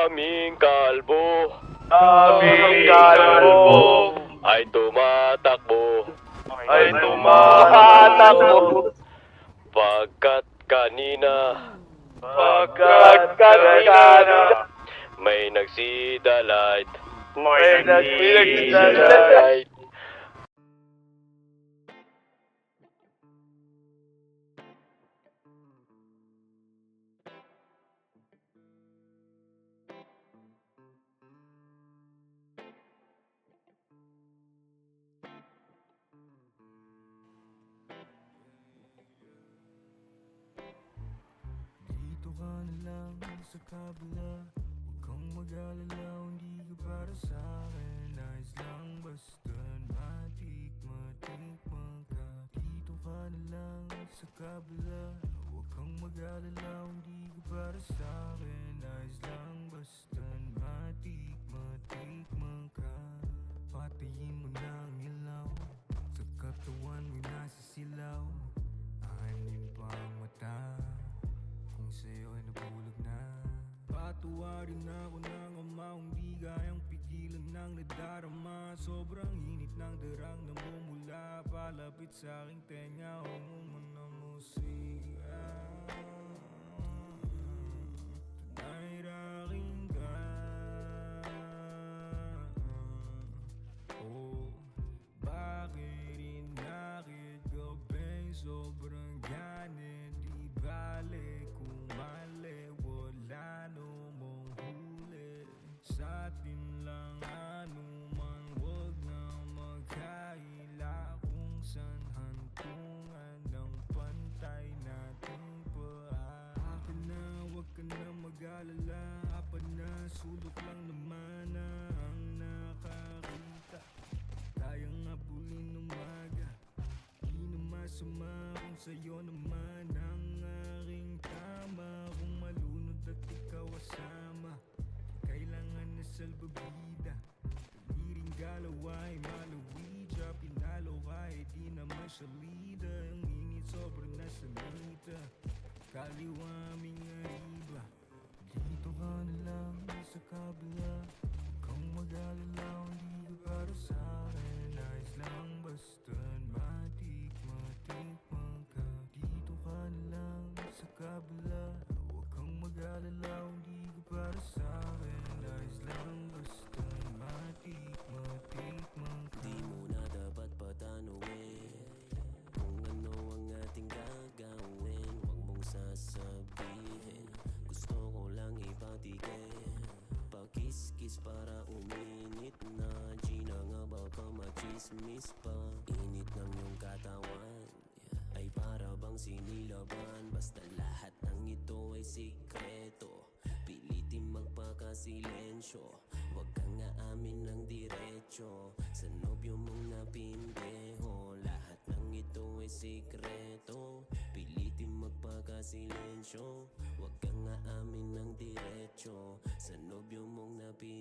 aming kalbo Aming kalbo ay tumatakbo ay tumatakbo pagkat kanina pagkat kanina may nagsidalait. may nagsidalait. Dito ka na lang sa kabila, huwag kang mag-alala, hindi ka para sa'kin. Ayos lang basta matikman ka. Dito ka na lang sa kabila, huwag kang mag-alala, hindi ka para sa'kin. Ayos lang basta matikman ka. Patayin mo na ang ilaw, sa katawan mo'y nasisilaw. Anim pa ang mata, kung sa'yo ay nabulog na. Patuwarin ako ng ama, hindi kayang pigilan ng nadarama. Sobrang init ng darang namumula, palapit sa aking tenga, umuman na musika. Tonight aking ka. Oh, bakit inakit gabing sobrang ganit? Di bale kung mali, wala namang huli. Sa'tin lang anuman, wag na magkaila. Kung saan hantungan ng pantay nating paa. Akin na, wag ka na mag-alala, apat na sulok lang naman na ang nakakita. Kayang habulin umaga, di na masama kung sa'yo naman ang aking tama. Kung malunod at ikaw asama, kailangan na salbabida. Tawiring galaw ay malawidya, pinalo kahit di na masyalida. Ang init sobrang nasa mita, kaliwa aming ariba. Dito ka na lang sa kabila, huwag kang mag-alala, hindi ka para sa'kin. Ayos lang basta matikman ka. Dito ka na lang sa kabila, huwag kang mag-alala, hindi ka para sa'kin. Ayos lang basta matikman ka. Di mo na dapat patanungin kung ano ang ating gagawin. Huwag mong sasabihin, gusto ko lang ipatigil. Pakis-kis para uminit na, Gina nga ba pa machismis pa? Init ng iyong katawan, ay para bang sinilaban. Basta lahat ng ito ay sikreto, pilitin magpakasilensyo. Huwag kang aamin ng diretso sa nobyo mong napimbeho. Lahat ng ito ay sikreto, pilitin magpakasilensyo. Huwag kang aamin ng diretso sa nobyo mong napimbeho.